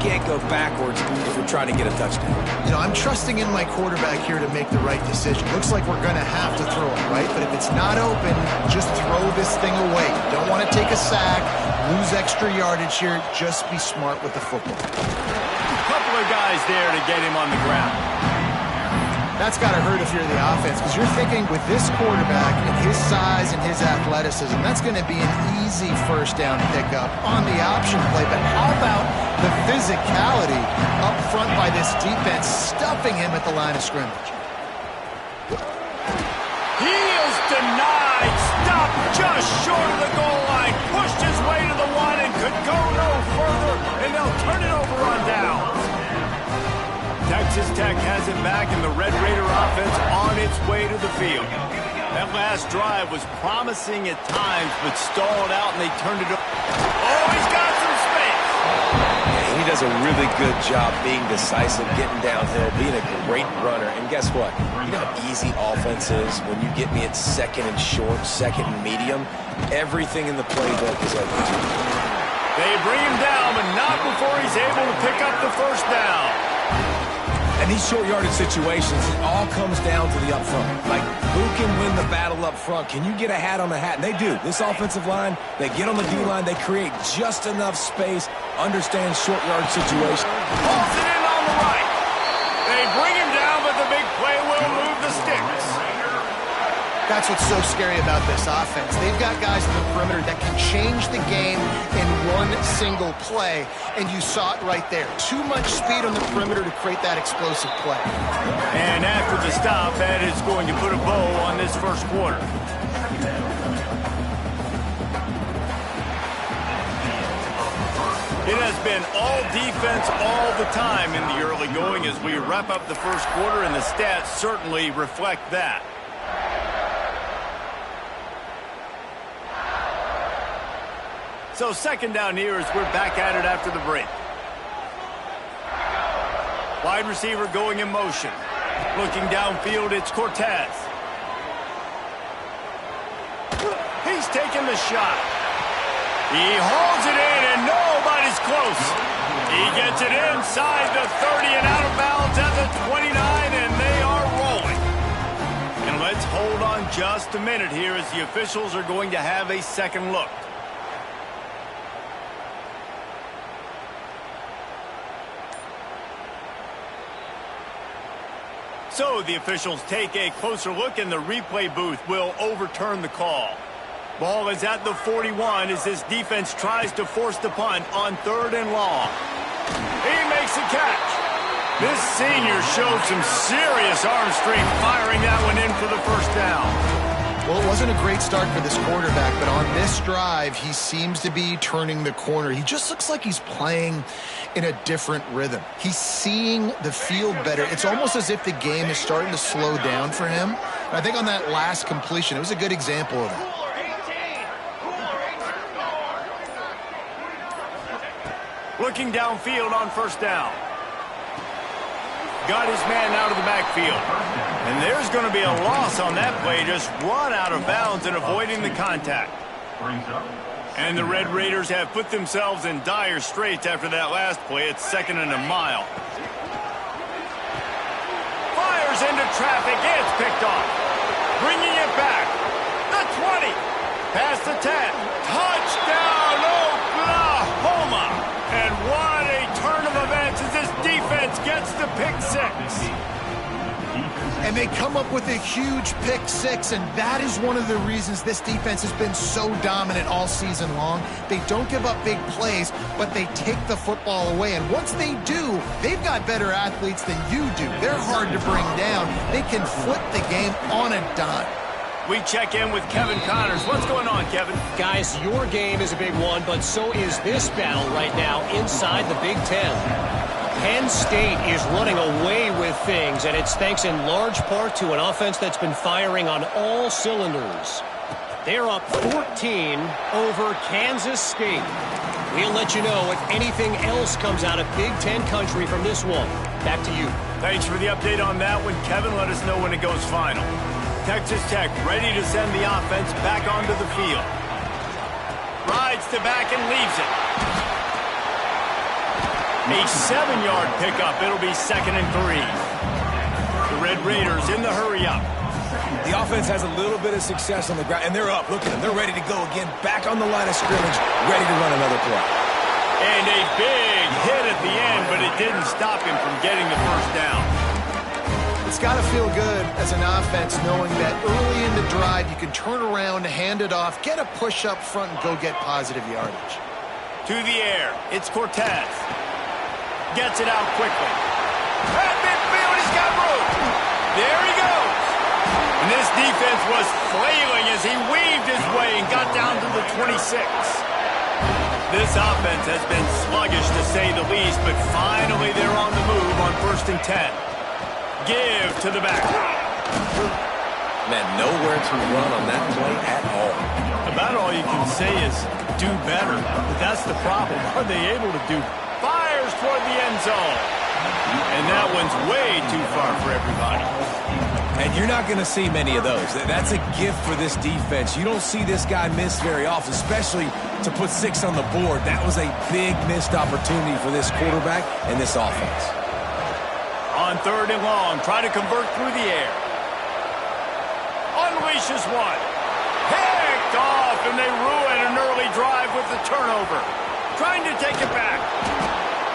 can't go backwards if we're trying to get a touchdown. You know, I'm trusting in my quarterback here to make the right decision. Looks like we're going to have to throw it, right? But if it's not open, just throw this thing away. You don't want to take a sack, lose extra yardage here. Just be smart with the football. A couple of guys there to get him on the ground. That's got to hurt if you're the offense, because you're thinking with this quarterback and his size and his athleticism, that's going to be an easy first down pickup on the option play. But how about the physicality up front by this defense, stuffing him at the line of scrimmage? He is denied. Stopped just short of the goal line. Pushed his way to the one and could go no further. And they'll turn it over on downs. Texas Tech has it back, and the Red Raider offense on its way to the field. That last drive was promising at times, but stalled out, and they turned it over. Oh, he's got some space. Yeah, he does a really good job being decisive, getting downhill, being a great runner. And guess what? You know how easy offense is when you get me at second and short, second and medium? Everything in the playbook is open to you. They bring him down, but not before he's able to pick up the first down. And these short yardage situations, it all comes down to the up front. Like, who can win the battle up front? Can you get a hat on the hat? And they do. This offensive line, they get on the D-line, they create just enough space, understand short yardage situation. Pulls it in on the right. They bring him down, but the big play will move the sticks. That's what's so scary about this offense. They've got guys in the perimeter that can change the game in one single play, and you saw it right there. Too much speed on the perimeter to create that explosive play. And after the stop, that is going to put a bow on this first quarter. It has been all defense all the time in the early going as we wrap up the first quarter, and the stats certainly reflect that. So second down here as we're back at it after the break. Wide receiver going in motion. Looking downfield, it's Cortez. He's taking the shot. He hauls it in, and nobody's close. He gets it inside the 30 and out of bounds at the 29, and they are rolling. And let's hold on just a minute here as the officials are going to have a second look. So the officials take a closer look, and the replay booth will overturn the call. Ball is at the 41 as this defense tries to force the punt on 3rd and long. He makes a catch. This senior showed some serious arm strength firing that one in for the first down. Well, it wasn't a great start for this quarterback, but on this drive, he seems to be turning the corner. He just looks like he's playing in a different rhythm. He's seeing the field better. It's almost as if the game is starting to slow down for him. And I think on that last completion, it was a good example of that. Looking downfield on first down. Got his man out of the backfield. And there's going to be a loss on that play. Just run out of bounds and avoiding the contact. And the Red Raiders have put themselves in dire straits after that last play. It's 2nd and a mile. Fires into traffic. It's picked off. Bringing it back. The 20. Past the 10. Touchdown, Oklahoma. And what a turn of events as this defense gets the pick 6. And they come up with a huge pick 6, and that is one of the reasons this defense has been so dominant all season long. They don't give up big plays, but they take the football away. And once they do, they've got better athletes than you do. They're hard to bring down. They can flip the game on a dime. We check in with Kevin Connors. What's going on, Kevin? Guys, your game is a big one, but so is this battle right now inside the Big Ten. Penn State is running away with things, and it's thanks in large part to an offense that's been firing on all cylinders. They're up 14 over Kansas State. We'll let you know if anything else comes out of Big Ten country from this one. Back to you. Thanks for the update on that one, Kevin. Let us know when it goes final. Texas Tech ready to send the offense back onto the field. Rides to back and leaves it. A 7-yard pickup. It'll be 2nd and 3. The Red Raiders in the hurry-up. The offense has a little bit of success on the ground, and they're up. Look at them. They're ready to go again. Back on the line of scrimmage, ready to run another play. And a big hit at the end, but it didn't stop him from getting the first down. It's got to feel good as an offense knowing that early in the drive you can turn around, hand it off, get a push up front, and go get positive yardage. To the air. It's Cortez. Gets it out quickly. At midfield, he's got room. There he goes. And this defense was flailing as he weaved his way and got down to the 26. This offense has been sluggish to say the least, but finally they're on the move on 1st and 10. Give to the back. Man, nowhere to run on that play at all. About all you can say is do better, but that's the problem. Are they able to do? Fires toward the end zone. And that one's way too far for everybody. And you're not going to see many of those. That's a gift for this defense. You don't see this guy miss very often, especially to put 6 on the board. That was a big missed opportunity for this quarterback and this offense. On 3rd and long, try to convert through the air. Unleashes one. Picked off, and they ruin an early drive with the turnover. Trying to take it back.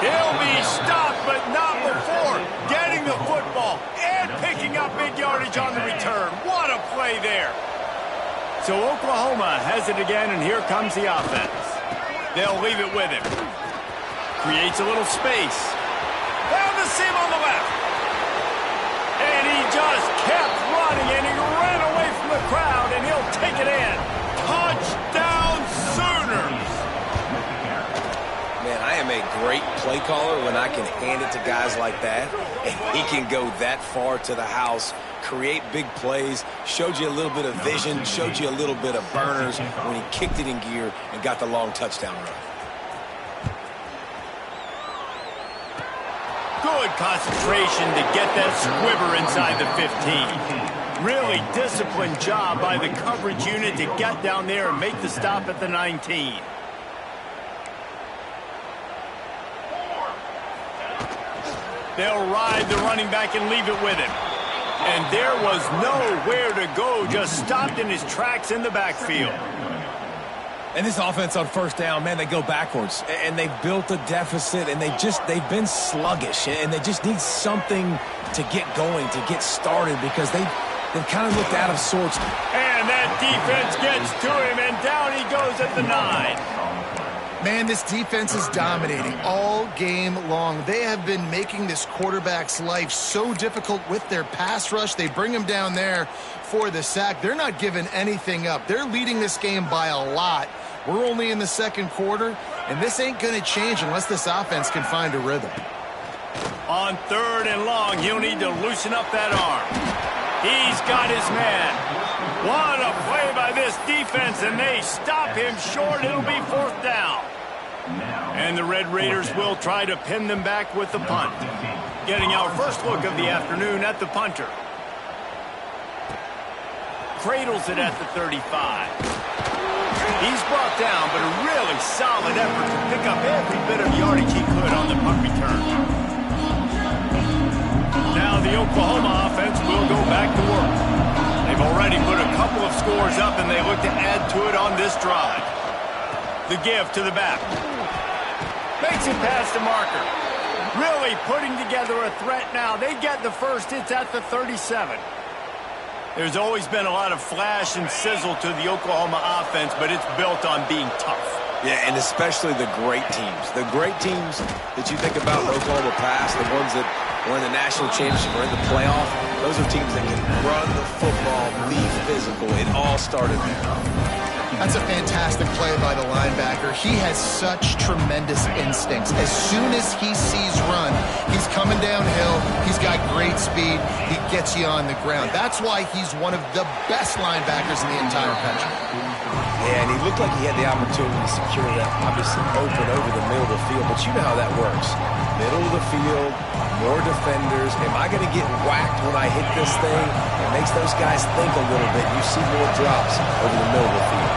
He'll be stopped, but not before getting the football and picking up big yardage on the return. What a play there. So Oklahoma has it again, and here comes the offense. They'll leave it with him. Creates a little space. Found the seam on the left. And he just kept running, and he ran away from the crowd, and he'll take it in. Touchdown Sooners! Man, I am a great play caller when I can hand it to guys like that. And he can go that far to the house, create big plays, showed you a little bit of vision, showed you a little bit of burners when he kicked it in gear and got the long touchdown run. Good concentration to get that squibber inside the 15. Really disciplined job by the coverage unit to get down there and make the stop at the 19. They'll ride the running back and leave it with him. And there was nowhere to go, just stopped in his tracks in the backfield. And this offense on 1st down, man, they go backwards. And they've built a deficit, and they've been sluggish. And they just need something to get going, to get started, because they've kind of looked out of sorts. And that defense gets to him, and down he goes at the 9. Man, this defense is dominating all game long. They have been making this quarterback's life so difficult with their pass rush. They bring him down there for the sack. They're not giving anything up. They're leading this game by a lot. We're only in the 2nd quarter, and this ain't going to change unless this offense can find a rhythm. On 3rd and long, he'll need to loosen up that arm. He's got his man. What a play by this defense, and they stop him short. It'll be 4th down. And the Red Raiders will try to pin them back with the punt. Getting our first look of the afternoon at the punter. Cradles it at the 35. He's brought down, but a really solid effort to pick up every bit of yardage he could on the punt return. Now the Oklahoma offense will go back to work. They've already put a couple of scores up, and they look to add to it on this drive. The give to the back. Makes it past the marker. Really putting together a threat now. They get the first. It's at the 37. There's always been a lot of flash and sizzle to the Oklahoma offense, but it's built on being tough. Yeah, and especially the great teams. The great teams that you think about in Oklahoma past, the ones that were in the national championship or in the playoff, those are teams that can run the football, be physical. It all started there. That's a fantastic play by the linebacker. He has such tremendous instincts. As soon as he sees run, he's coming downhill. He's got great speed. He gets you on the ground. That's why he's one of the best linebackers in the entire country. Yeah, and he looked like he had the opportunity to secure that, obviously open over the middle of the field. But you know how that works. Middle of the field, more defenders. Am I going to get whacked when I hit this thing? It makes those guys think a little bit. You see more drops over the middle of the field.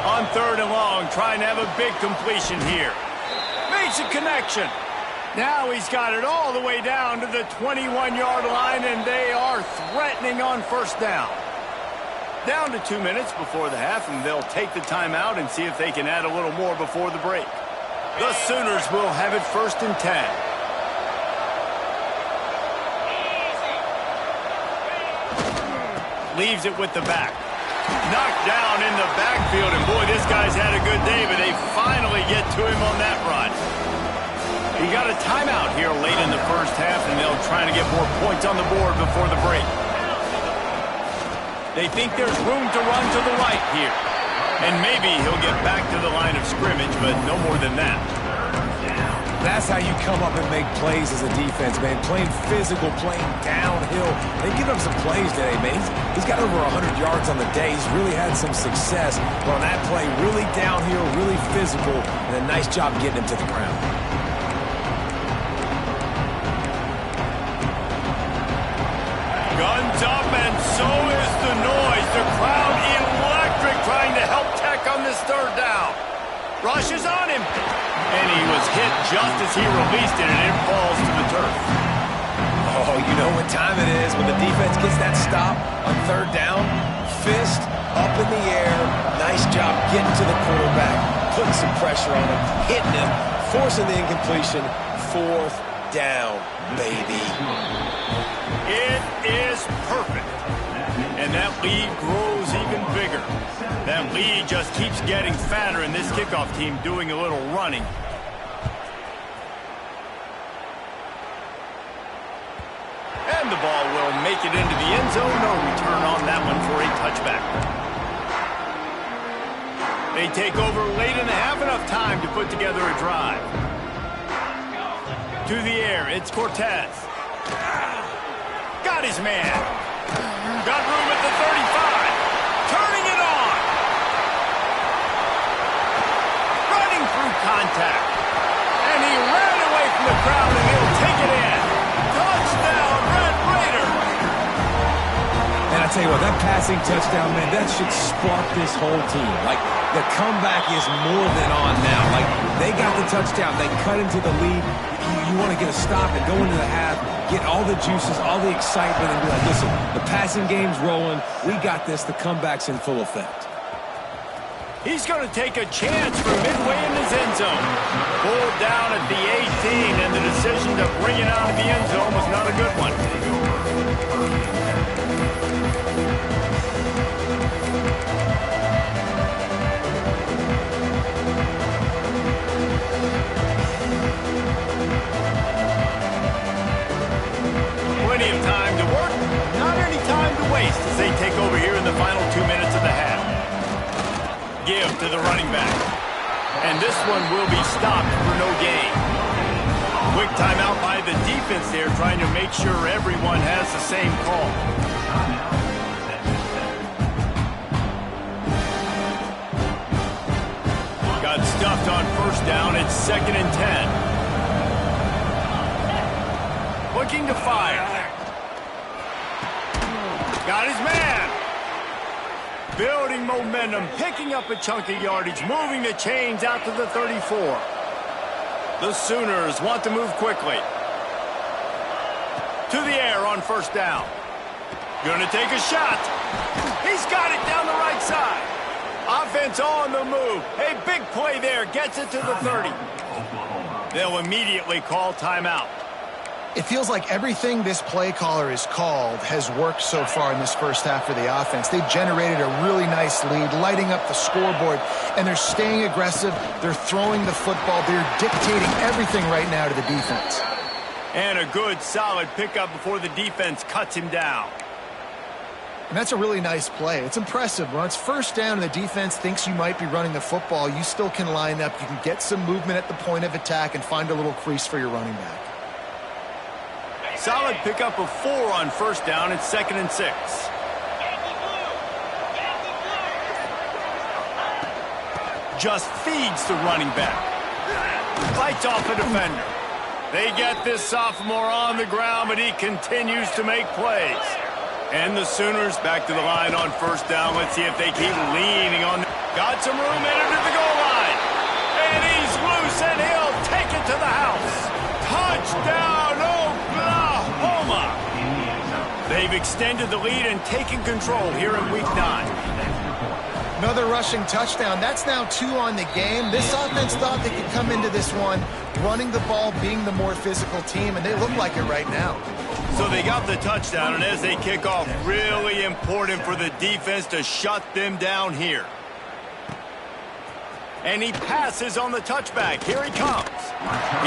On 3rd and long, trying to have a big completion here. Makes decent connection. Now he's got it all the way down to the 21-yard line, and they are threatening on first down. Down to 2 minutes before the half, and they'll take the timeout and see if they can add a little more before the break. The Sooners will have it 1st and 10. Leaves it with the back. Knocked down in the backfield, and boy, this guy's had a good day, but they finally get to him on that run. He got a timeout here late in the first half, and they'll try to get more points on the board before the break. They think there's room to run to the right here. And maybe he'll get back to the line of scrimmage, but no more than that. That's how you come up and make plays as a defense, man. Playing physical, playing downhill. They give up some plays today, man. He's got over 100 yards on the day. He's really had some success. But on that play, really downhill, really physical, and a nice job getting him to the ground. Guns up, and so is the noise. The crowd electric, trying to help Tech on this third down. Rushes on him. And he was hit just as he released it, and it falls to the turf. Oh, you know what time it is when the defense gets that stop on third down. Fist up in the air. Nice job getting to the quarterback, putting some pressure on him, hitting him, forcing the incompletion. 4th down, baby. It is perfect. And that lead grows even bigger. That lead just keeps getting fatter, and this kickoff team doing a little running. And the ball will make it into the end zone. No return on that one for a touchback. They take over late in the half, enough time to put together a drive. To the air, it's Cortez. Got his man. Got room at the 35. Turning it on. Running through contact. And he ran away from the crowd, and he'll take it in. Touchdown, Red Raider. And I tell you what, that passing touchdown, man, that should spark this whole team. Like, the comeback is more than on now. Like, they got the touchdown. They cut into the lead. You want to get a stop and go into the half, get all the juices, all the excitement, and be like, listen, the passing game's rolling. We got this. The comeback's in full effect. He's going to take a chance from midway in his end zone. Pulled down at the 18, and the decision to bring it out of the end zone was not a good one. Plenty of time to work, not any time to waste as they take over here in the final 2 minutes of the half. Give to the running back. And this one will be stopped for no gain. Quick timeout by the defense there, trying to make sure everyone has the same call. Got stuffed on first down. It's 2nd and 10. Looking to fire. Got his man. Building momentum, picking up a chunk of yardage, moving the chains out to the 34. The Sooners want to move quickly. To the air on first down. Gonna take a shot. He's got it down the right side. Offense on the move. A big play there, gets it to the 30. They'll immediately call timeout. It feels like everything this play caller has called has worked so far in this first half for the offense. They've generated a really nice lead, lighting up the scoreboard, and they're staying aggressive. They're throwing the football. They're dictating everything right now to the defense. And a good, solid pickup before the defense cuts him down. And that's a really nice play. It's impressive. When it's first down and the defense thinks you might be running the football, you still can line up. You can get some movement at the point of attack and find a little crease for your running back. Solid pickup of 4 on first down. It's 2nd and 6. Just feeds the running back. Fights off a defender. They get this sophomore on the ground, but he continues to make plays. And the Sooners back to the line on first down. Let's see if they keep leaning on. Got some room, entered to the goal line. And he's loose, and he'll take it to extended the lead and taken control here in Week 9. Another rushing touchdown. That's now 2 on the game. This offense thought they could come into this one running the ball, being the more physical team, and they look like it right now. So they got the touchdown, and as they kick off, really important for the defense to shut them down here. And he passes on the touchback. Here he comes.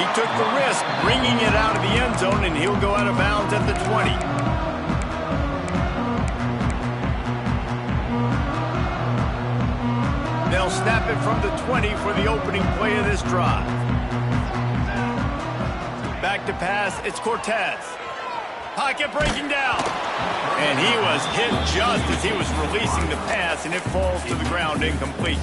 He took the risk, bringing it out of the end zone, and he'll go out of bounds at the 20. They'll snap it from the 20 for the opening play of this drive. Back to pass, it's Cortez. Pocket breaking down. And he was hit just as he was releasing the pass, and it falls to the ground incomplete.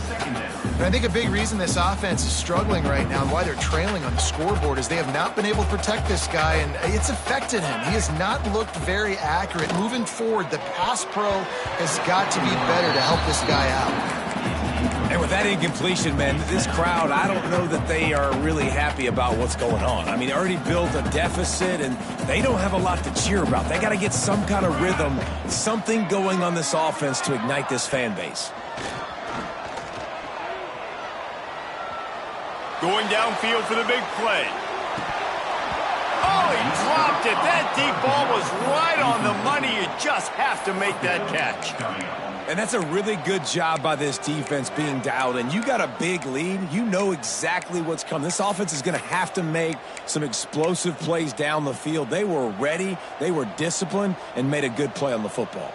And I think a big reason this offense is struggling right now and why they're trailing on the scoreboard is they have not been able to protect this guy, and it's affected him. He has not looked very accurate. Moving forward, the pass pro has got to be better to help this guy out. And with that incompletion, man, this crowd, I don't know that they are really happy about what's going on. I mean, they already built a deficit, and they don't have a lot to cheer about. They got to get some kind of rhythm, something going on this offense to ignite this fan base. Going downfield for the big play. Oh, he dropped it. That deep ball was right on the money. You just have to make that catch. And that's a really good job by this defense being dialed in. You got a big lead. You know exactly what's coming. This offense is going to have to make some explosive plays down the field. They were ready, they were disciplined, and made a good play on the football.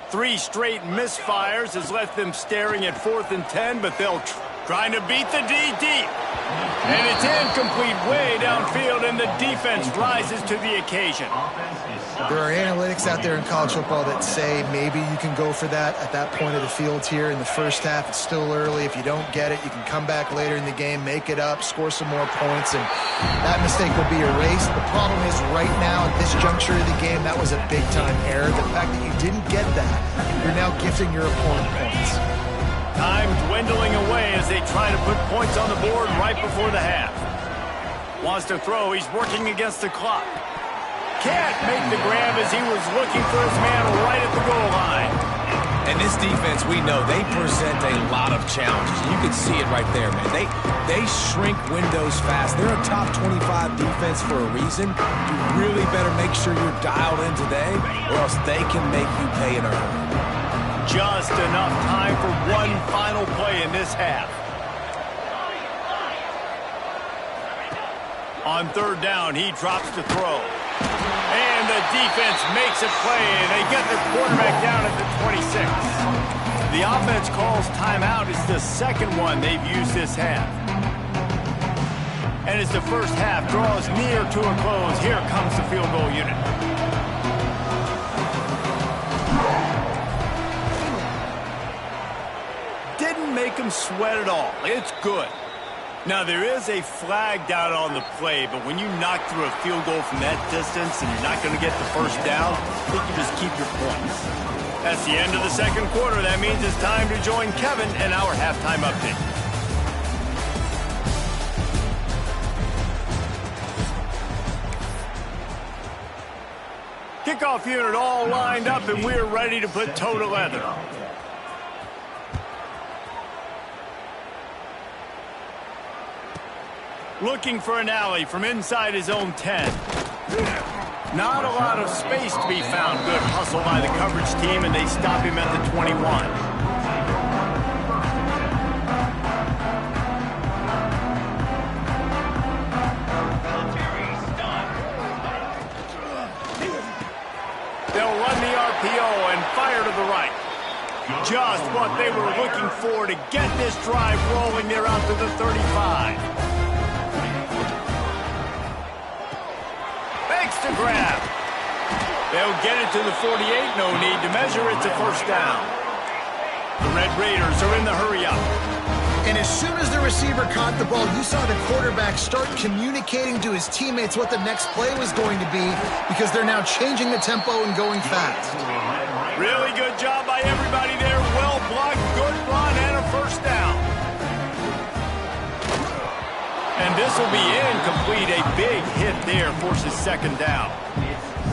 3 straight misfires has left them staring at 4th and 10, but they'll trying to beat the D deep. And it's incomplete way downfield, and the defense rises to the occasion. There are analytics out there in college football that say maybe you can go for that at that point of the field here in the first half. It's still early. If you don't get it, you can come back later in the game, make it up, score some more points, and that mistake will be erased. The problem is right now at this juncture of the game, that was a big-time error. The fact that you didn't get that, you're now gifting your opponent points. Time dwindling away as they try to put points on the board right before the half. Wants to throw. He's working against the clock. Can't make the grab as he was looking for his man right at the goal line. And this defense, we know, they present a lot of challenges. You can see it right there, man. They shrink windows fast. They're a top 25 defense for a reason. You really better make sure you're dialed in today, or else they can make you pay in a hurry. Just enough time for one final play in this half. On 3rd down, he drops to throw. And the defense makes a play, and they get their quarterback down at the 26. The offense calls timeout. It's the second one they've used this half. And as the first half draws near to a close, here comes the field goal unit. Didn't make him sweat at all. It's good. Now, there is a flag down on the play, but when you knock through a field goal from that distance and you're not going to get the first down, I think you just keep your points. That's the end of the second quarter. That means it's time to join Kevin in our halftime update. Kickoff unit all lined up, and we're ready to put toe to leather. Looking for an alley from inside his own 10. Not a lot of space to be found. Good hustle by the coverage team, and they stop him at the 21. They'll run the RPO and fire to the right. Just what they were looking for to get this drive rolling. They're out to the 35. To grab. They'll get it to the 48. No need to measure. It's a first down. The Red Raiders are in the hurry-up. And as soon as the receiver caught the ball, you saw the quarterback start communicating to his teammates what the next play was going to be because they're now changing the tempo and going fast. Really good job by everybody there. Well blocked, good run, and a first down. And this will be incomplete. A big hit there forces second down.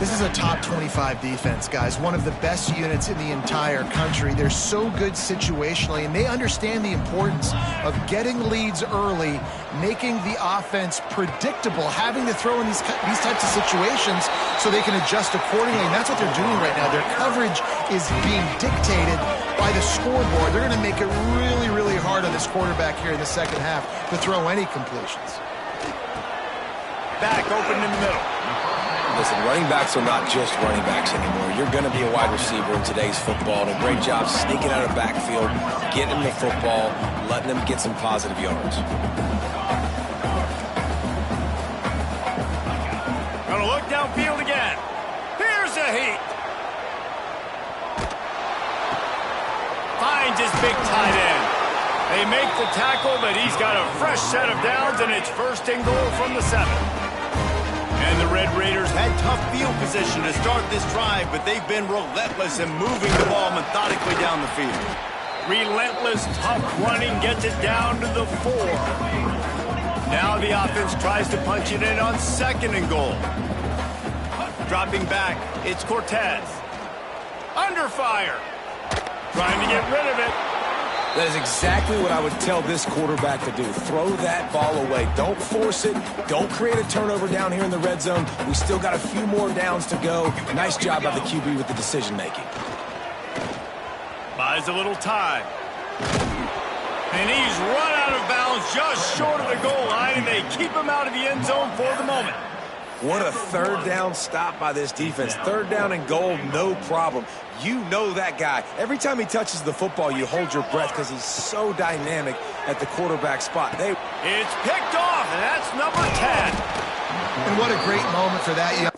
This is a top 25 defense, guys. One of the best units in the entire country. They're so good situationally, and they understand the importance of getting leads early, making the offense predictable, having to throw in these types of situations so they can adjust accordingly. And that's what they're doing right now. Their coverage is being dictated by the scoreboard. They're going to make it really, really hard on this quarterback here in the second half to throw any completions. Back open in the middle. Listen, running backs are not just running backs anymore. You're going to be a wide receiver in today's football. And a great job sneaking out of the backfield, getting them the football, letting them get some positive yards. Gonna look downfield again. Here's a heat. Finds his big tight end. They make the tackle, but he's got a fresh set of downs, and it's first and goal from the 7. And the Red Raiders had tough field position to start this drive, but they've been relentless in moving the ball methodically down the field. Relentless, tough running gets it down to the 4. Now the offense tries to punch it in on second and goal. Dropping back, it's Cortez. Under fire. Trying to get rid of it. That is exactly what I would tell this quarterback to do. Throw that ball away. Don't force it. Don't create a turnover down here in the red zone. We still got a few more downs to go. Nice job by the QB with the decision-making. Buys a little time. And he's run out of bounds just short of the goal line, and they keep him out of the end zone for the moment. What a third down stop by this defense. Third down and goal, no problem. You know that guy. Every time he touches the football, you hold your breath because he's so dynamic at the quarterback spot. It's picked off, and that's number 10. And what a great moment for that young